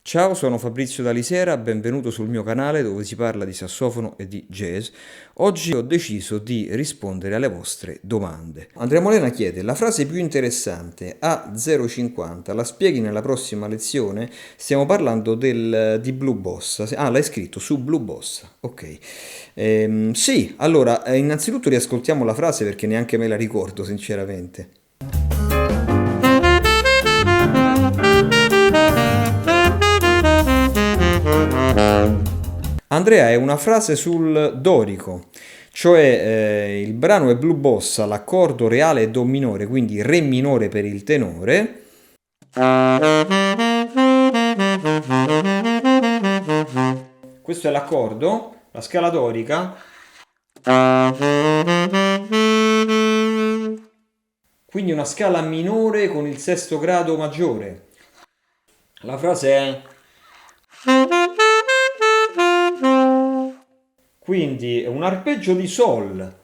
Ciao, sono Fabrizio Dalisera, benvenuto sul mio canale dove si parla di sassofono e di jazz. Oggi ho deciso di rispondere alle vostre domande. Andrea Molena chiede: la frase più interessante A050 la spieghi nella prossima lezione? Stiamo parlando di Blue Bossa. Ah, l'hai scritto su Blue Bossa. Ok. Sì, allora, innanzitutto riascoltiamo la frase perché neanche me la ricordo sinceramente. Andrea, è una frase sul dorico, cioè il brano è Blue Bossa, l'accordo reale è Do minore, quindi Re minore per il tenore. Questo è l'accordo, la scala dorica. Quindi una scala minore con il sesto grado maggiore. La frase è... Quindi un arpeggio di Sol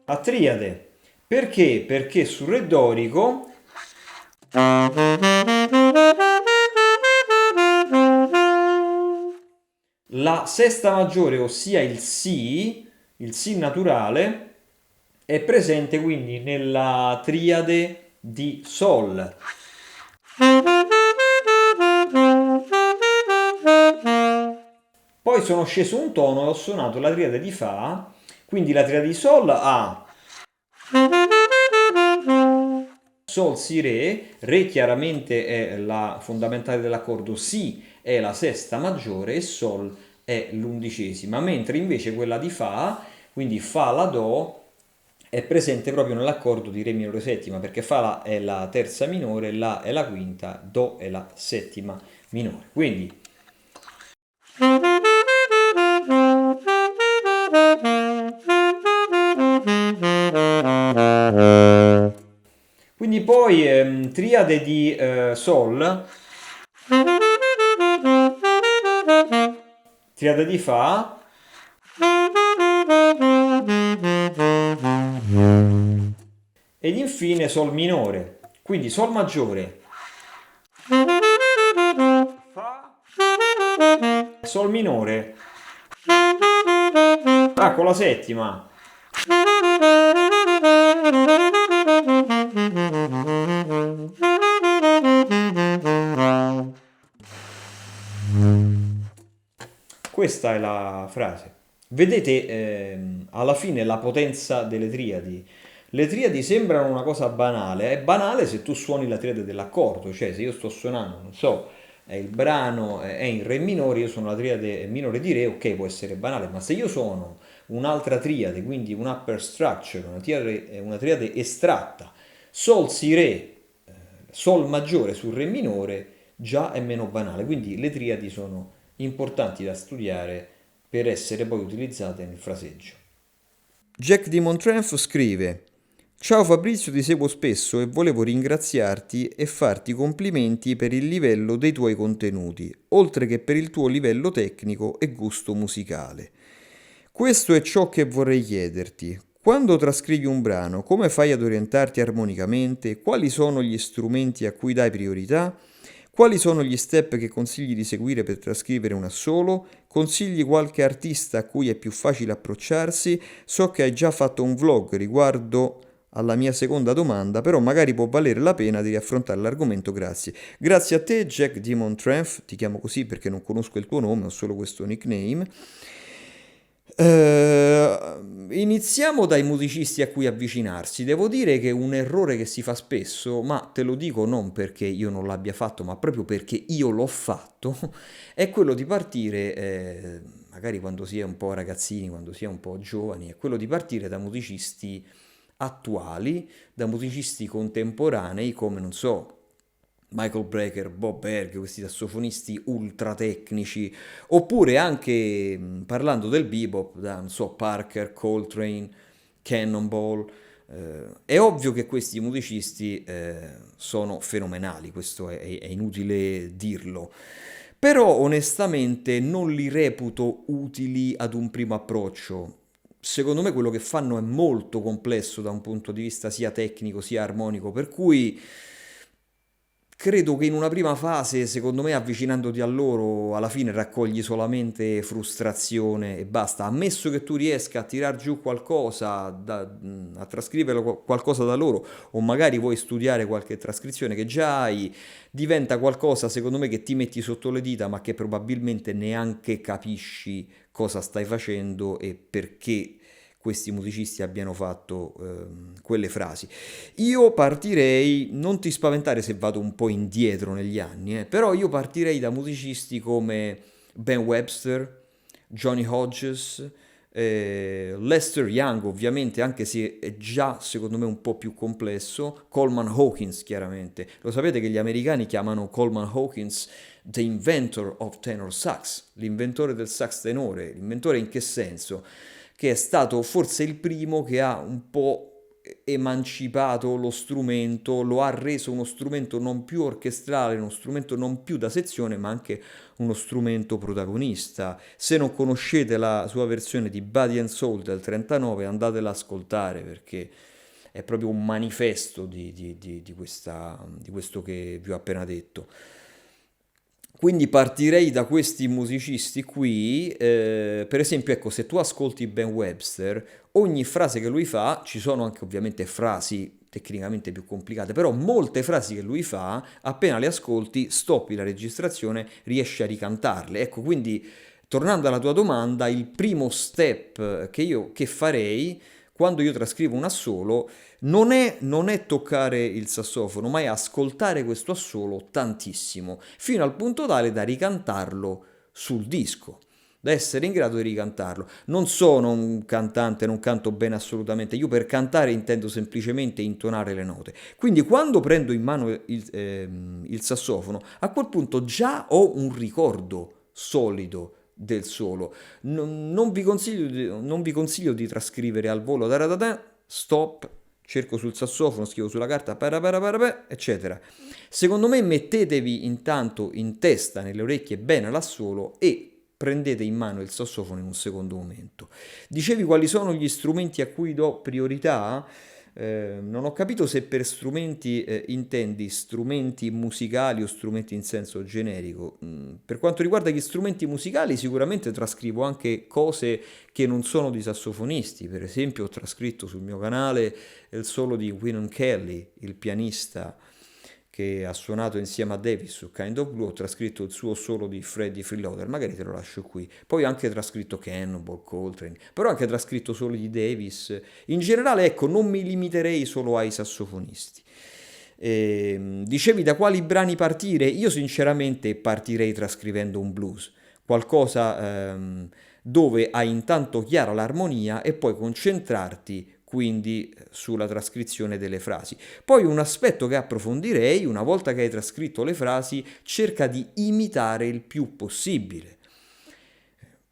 a triade. Perché? Perché sul Re dorico la sesta maggiore, ossia il Si naturale, è presente quindi nella triade di Sol. Poi sono sceso un tono e ho suonato la triade di Fa, quindi la triade di Sol a Sol, Si, Re chiaramente è la fondamentale dell'accordo, Si è la sesta maggiore e Sol è l'undicesima, mentre invece quella di Fa, quindi Fa, La, Do, è presente proprio nell'accordo di Re minore settima, perché Fa è la terza minore, La è la quinta, Do è la settima minore. Quindi poi triade di Sol, triade di Fa, ed infine Sol minore. Quindi Sol maggiore, Fa, Sol minore, con la settima. Questa è la frase. Vedete alla fine la potenza delle triadi. Le triadi sembrano una cosa banale, è banale se tu suoni la triade dell'accordo, cioè se io sto suonando, non so, il brano è in Re minore, io suono la triade minore di Re, ok, può essere banale, ma se io suono un'altra triade, quindi un upper structure, una triade estratta, Sol, Si, Re, Sol maggiore su Re minore, già è meno banale, quindi le triadi sono importanti da studiare per essere poi utilizzate nel fraseggio. Jack di Montrenf scrive: ciao Fabrizio, ti seguo spesso e volevo ringraziarti e farti complimenti per il livello dei tuoi contenuti, oltre che per il tuo livello tecnico e gusto musicale. Questo è ciò che vorrei chiederti. Quando trascrivi un brano, come fai ad orientarti armonicamente? Quali sono gli strumenti a cui dai priorità? Quali sono gli step che consigli di seguire per trascrivere un assolo? Consigli qualche artista a cui è più facile approcciarsi? So che hai già fatto un vlog riguardo alla mia seconda domanda, però magari può valere la pena di riaffrontare l'argomento, grazie. Grazie a te, Jack Dimon Trenf, ti chiamo così perché non conosco il tuo nome, ho solo questo nickname. Iniziamo dai musicisti a cui avvicinarsi. Devo dire che un errore che si fa spesso, ma te lo dico non perché io non l'abbia fatto, ma proprio perché io l'ho fatto, è quello di partire, magari quando si è un po' ragazzini, quando si è un po' giovani, è quello di partire da musicisti attuali, da musicisti contemporanei come, non so, Michael Brecker, Bob Berg, questi sassofonisti ultra tecnici, oppure anche parlando del bebop, da, non so, Parker, Coltrane, Cannonball. È ovvio che questi musicisti sono fenomenali, questo è inutile dirlo, però onestamente non li reputo utili ad un primo approccio. Secondo me quello che fanno è molto complesso da un punto di vista sia tecnico sia armonico, per cui credo che in una prima fase, secondo me, avvicinandoti a loro, alla fine raccogli solamente frustrazione e basta. Ammesso che tu riesca a tirar giù qualcosa, a trascrivere qualcosa da loro, o magari vuoi studiare qualche trascrizione che già hai, diventa qualcosa, secondo me, che ti metti sotto le dita, ma che probabilmente neanche capisci cosa stai facendo e perché questi musicisti abbiano fatto quelle frasi. Io partirei, non ti spaventare se vado un po' indietro negli anni, però io partirei da musicisti come Ben Webster, Johnny Hodges, Lester Young ovviamente, anche se è già secondo me un po' più complesso, Coleman Hawkins chiaramente. Lo sapete che gli americani chiamano Coleman Hawkins the inventor of tenor sax, l'inventore del sax tenore. L'inventore in che senso? Che è stato forse il primo che ha un po' emancipato lo strumento, lo ha reso uno strumento non più orchestrale, uno strumento non più da sezione, ma anche uno strumento protagonista. Se non conoscete la sua versione di Body and Soul del 39, andatela ad ascoltare perché è proprio un manifesto di questo che vi ho appena detto. Quindi partirei da questi musicisti qui, per esempio, ecco, se tu ascolti Ben Webster, ogni frase che lui fa, ci sono anche ovviamente frasi tecnicamente più complicate, però molte frasi che lui fa, appena le ascolti, stoppi la registrazione, riesci a ricantarle. Ecco, quindi tornando alla tua domanda, il primo step che farei quando io trascrivo un assolo non è toccare il sassofono, ma è ascoltare questo assolo tantissimo, fino al punto tale da ricantarlo sul disco, da essere in grado di ricantarlo. Non sono un cantante, non canto bene assolutamente, io per cantare intendo semplicemente intonare le note. Quindi quando prendo in mano il sassofono, a quel punto già ho un ricordo solido del solo. Non vi consiglio di trascrivere al volo, stop, cerco sul sassofono, scrivo sulla carta, eccetera. Secondo me mettetevi intanto in testa, nelle orecchie bene l'assolo e prendete in mano il sassofono in un secondo momento. Dicevi quali sono gli strumenti a cui do priorità? Non ho capito se per strumenti intendi strumenti musicali o strumenti in senso generico. Per quanto riguarda gli strumenti musicali, sicuramente trascrivo anche cose che non sono di sassofonisti. Per esempio, ho trascritto sul mio canale il solo di Wynton Kelly, il pianista che ha suonato insieme a Davis su Kind of Blue, ho trascritto il suo solo di Freddie Freeloader, magari te lo lascio qui. Poi ho anche trascritto Cannonball, Coltrane, però ho anche trascritto solo di Davis. In generale, ecco, non mi limiterei solo ai sassofonisti. Dicevi da quali brani partire? Io sinceramente partirei trascrivendo un blues, qualcosa dove hai intanto chiara l'armonia e poi concentrarti quindi sulla trascrizione delle frasi. Poi un aspetto che approfondirei, una volta che hai trascritto le frasi, cerca di imitare il più possibile.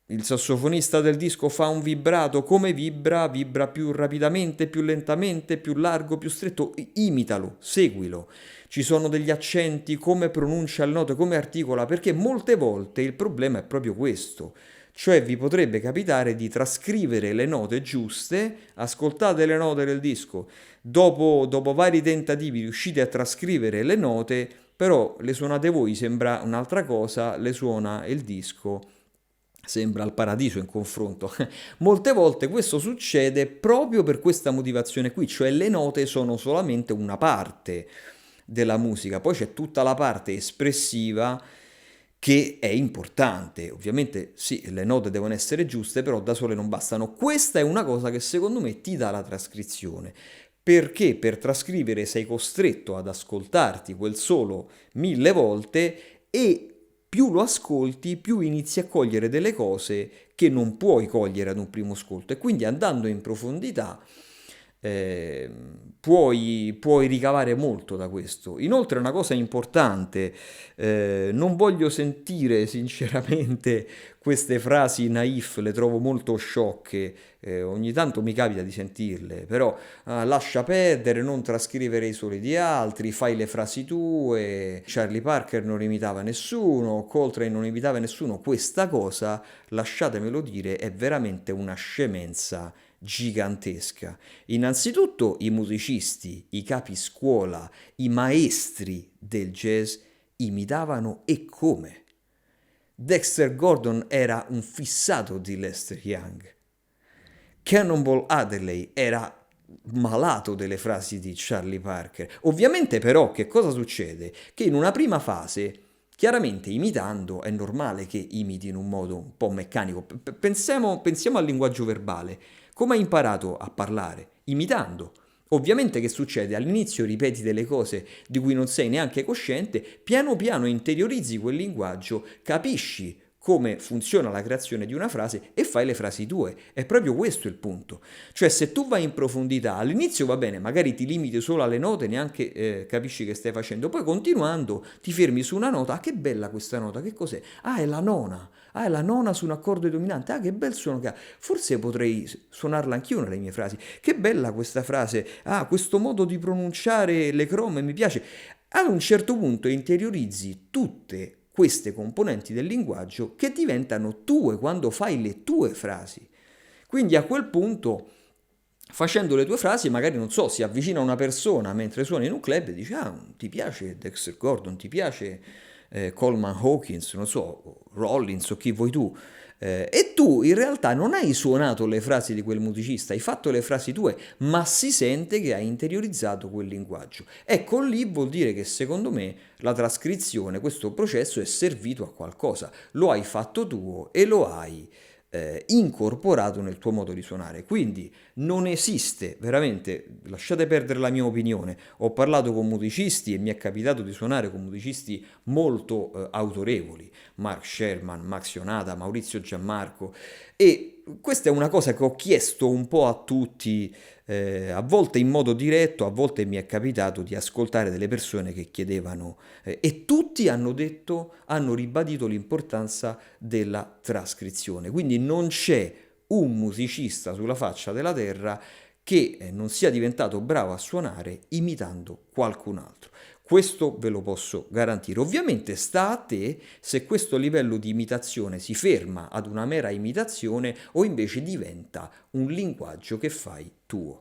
Il sassofonista del disco fa un vibrato, come vibra? Vibra più rapidamente, più lentamente, più largo, più stretto? Imitalo, seguilo. Ci sono degli accenti, come pronuncia le note, come articola, perché molte volte il problema è proprio questo. Cioè vi potrebbe capitare di trascrivere le note giuste, ascoltate le note del disco, dopo vari tentativi riuscite a trascrivere le note, però le suonate voi, sembra un'altra cosa, le suona il disco Sembra il paradiso in confronto. Molte volte questo succede proprio per questa motivazione qui, cioè le note sono solamente una parte della musica, poi c'è tutta la parte espressiva che è importante. Ovviamente sì, le note devono essere giuste, però da sole non bastano. Questa è una cosa che secondo me ti dà la trascrizione. Perché per trascrivere sei costretto ad ascoltarti quel solo 1000 volte e più lo ascolti, più inizi a cogliere delle cose che non puoi cogliere ad un primo ascolto e quindi andando in profondità eh, puoi ricavare molto da questo. Inoltre una cosa importante, non voglio sentire sinceramente queste frasi naif, le trovo molto sciocche, ogni tanto mi capita di sentirle, però lascia perdere, non trascrivere i soli di altri, fai le frasi tue, Charlie Parker non imitava nessuno, Coltrane non imitava nessuno, questa cosa, lasciatemelo dire, è veramente una scemenza gigantesca. Innanzitutto i musicisti, i capi scuola, i maestri del jazz imitavano e come. Dexter Gordon era un fissato di Lester Young. Cannonball Adderley era malato delle frasi di Charlie Parker. Ovviamente però che cosa succede? Che in una prima fase, chiaramente imitando, è normale che imiti in un modo un po' meccanico. Pensiamo al linguaggio verbale. Come hai imparato a parlare? Imitando. Ovviamente che succede? All'inizio ripeti delle cose di cui non sei neanche cosciente, piano piano interiorizzi quel linguaggio, capisci come funziona la creazione di una frase e fai le frasi tue. È proprio questo il punto. Cioè se tu vai in profondità, all'inizio va bene, magari ti limiti solo alle note, neanche capisci che stai facendo, poi continuando ti fermi su una nota, ah che bella questa nota, che cos'è? Ah è la nona. Ah, è la nona su un accordo dominante. Ah, che bel suono che ha. Forse potrei suonarla anch'io nelle mie frasi. Che bella questa frase. Ah, questo modo di pronunciare le crome mi piace. Ad un certo punto interiorizzi tutte queste componenti del linguaggio che diventano tue quando fai le tue frasi. Quindi a quel punto, facendo le tue frasi, magari non so, si avvicina una persona mentre suoni in un club e dice: ah, ti piace Dexter Gordon, ti piace Coleman Hawkins, non so, Rollins o chi vuoi tu. E tu in realtà non hai suonato le frasi di quel musicista, hai fatto le frasi tue, ma si sente che hai interiorizzato quel linguaggio. Ecco, lì vuol dire che secondo me la trascrizione, questo processo è servito a qualcosa, lo hai fatto tuo e lo hai incorporato nel tuo modo di suonare. Quindi non esiste, veramente, lasciate perdere la mia opinione, ho parlato con musicisti e mi è capitato di suonare con musicisti molto autorevoli, Mark Sherman, Max Ionata, Maurizio Giammarco, e questa è una cosa che ho chiesto un po' a tutti, a volte in modo diretto, a volte mi è capitato di ascoltare delle persone che chiedevano e tutti hanno detto, hanno ribadito l'importanza della trascrizione. Quindi non c'è un musicista sulla faccia della terra che non sia diventato bravo a suonare imitando qualcun altro. Questo ve lo posso garantire. Ovviamente sta a te se questo livello di imitazione si ferma ad una mera imitazione o invece diventa un linguaggio che fai tuo.